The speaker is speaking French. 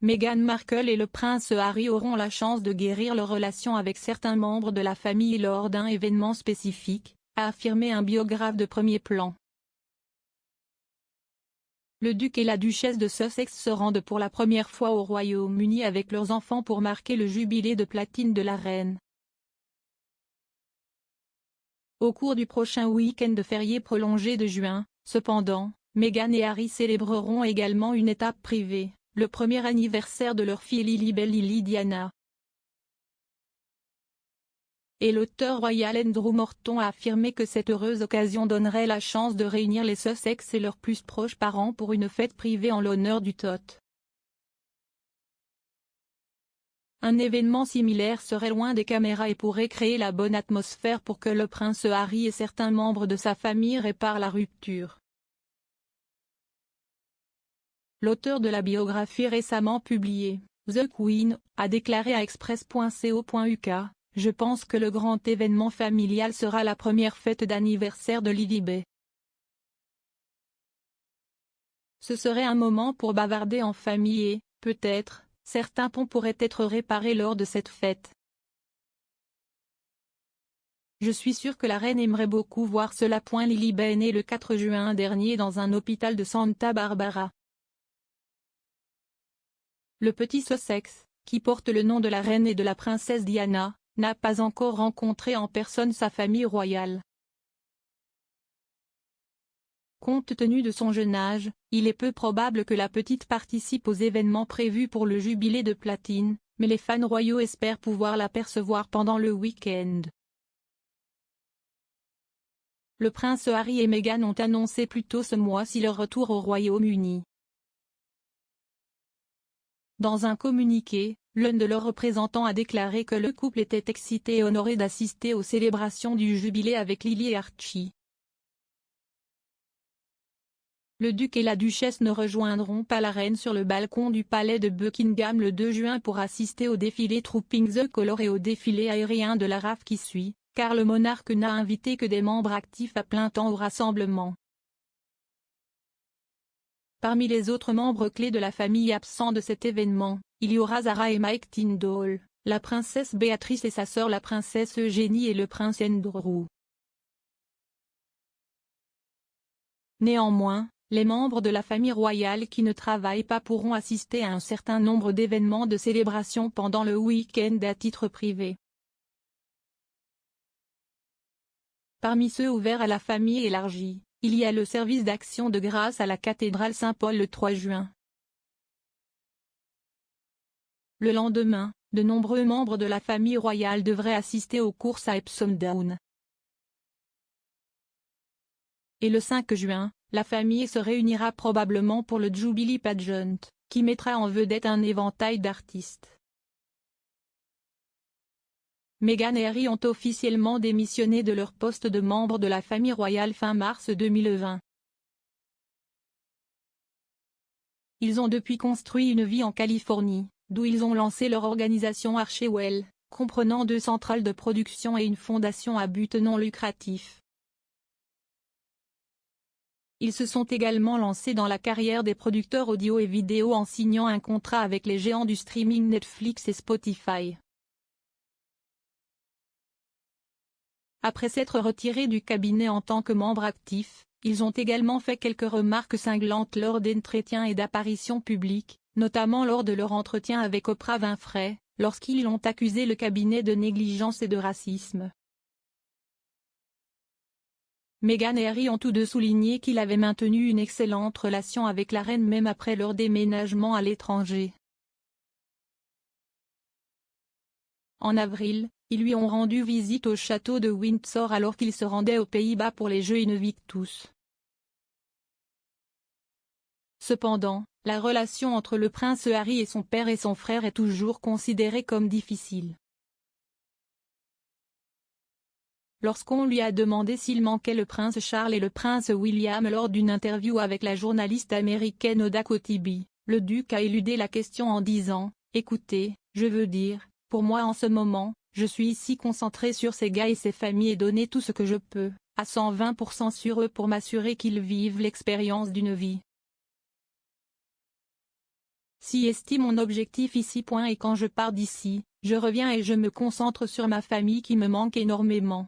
Meghan Markle et le prince Harry auront la chance de guérir leur relation avec certains membres de la famille lors d'un événement spécifique, a affirmé un biographe de premier plan. Le duc et la duchesse de Sussex se rendent pour la première fois au Royaume-Uni avec leurs enfants pour marquer le jubilé de platine de la reine. Au cours du prochain week-end férié prolongé de juin, cependant, Meghan et Harry célébreront également une étape privée, le premier anniversaire de leur fille Lily Diana. Et l'auteur royal Andrew Morton a affirmé que cette heureuse occasion donnerait la chance de réunir les Sussex et leurs plus proches parents pour une fête privée en l'honneur du Tot. Un événement similaire serait loin des caméras et pourrait créer la bonne atmosphère pour que le prince Harry et certains membres de sa famille réparent la rupture. L'auteur de la biographie récemment publiée, The Queen, a déclaré à Express.co.uk: « Je pense que le grand événement familial sera la première fête d'anniversaire de Lily. Ce serait un moment pour bavarder en famille et, peut-être, certains ponts pourraient être réparés lors de cette fête. Je suis sûr que la reine aimerait beaucoup voir cela. Lily est née le 4 juin dernier dans un hôpital de Santa Barbara. Le petit Sussex, qui porte le nom de la reine et de la princesse Diana, n'a pas encore rencontré en personne sa famille royale. Compte tenu de son jeune âge, il est peu probable que la petite participe aux événements prévus pour le jubilé de platine, mais les fans royaux espèrent pouvoir l'apercevoir pendant le week-end. Le prince Harry et Meghan ont annoncé plus tôt ce mois-ci leur retour au Royaume-Uni. Dans un communiqué, l'un de leurs représentants a déclaré que le couple était excité et honoré d'assister aux célébrations du jubilé avec Lily et Archie. Le duc et la duchesse ne rejoindront pas la reine sur le balcon du palais de Buckingham le 2 juin pour assister au défilé Trooping the Colour et au défilé aérien de la RAF qui suit, car le monarque n'a invité que des membres actifs à plein temps au rassemblement. Parmi les autres membres clés de la famille absents de cet événement, il y aura Zara et Mike Tindall, la princesse Béatrice et sa sœur la princesse Eugénie et le prince Andrew. Néanmoins, les membres de la famille royale qui ne travaillent pas pourront assister à un certain nombre d'événements de célébration pendant le week-end à titre privé. Parmi ceux ouverts à la famille élargie, il y a le service d'action de grâce à la cathédrale Saint-Paul le 3 juin. Le lendemain, de nombreux membres de la famille royale devraient assister aux courses à Epsom Down. Et le 5 juin, la famille se réunira probablement pour le Jubilee Pageant, qui mettra en vedette un éventail d'artistes. Meghan et Harry ont officiellement démissionné de leur poste de membre de la famille royale fin mars 2020. Ils ont depuis construit une vie en Californie, d'où ils ont lancé leur organisation Archewell, comprenant 2 centrales de production et une fondation à but non lucratif. Ils se sont également lancés dans la carrière des producteurs audio et vidéo en signant un contrat avec les géants du streaming Netflix et Spotify. Après s'être retirés du cabinet en tant que membres actifs, ils ont également fait quelques remarques cinglantes lors d'entretiens et d'apparitions publiques, notamment lors de leur entretien avec Oprah Winfrey, lorsqu'ils ont accusé le cabinet de négligence et de racisme. Meghan et Harry ont tous deux souligné qu'ils avaient maintenu une excellente relation avec la reine même après leur déménagement à l'étranger. En avril, ils lui ont rendu visite au château de Windsor alors qu'il se rendait aux Pays-Bas pour les Jeux Invictus. Cependant, la relation entre le prince Harry et son père et son frère est toujours considérée comme difficile. Lorsqu'on lui a demandé s'il manquait le prince Charles et le prince William lors d'une interview avec la journaliste américaine Oda Kotibi, le duc a éludé la question en disant « Écoutez, je veux dire, pour moi en ce moment, je suis ici concentré sur ces gars et ces familles et donner tout ce que je peux, à 120% sur eux pour m'assurer qu'ils vivent l'expérience d'une vie. Si estime mon objectif ici. Et quand je pars d'ici, je reviens et je me concentre sur ma famille qui me manque énormément.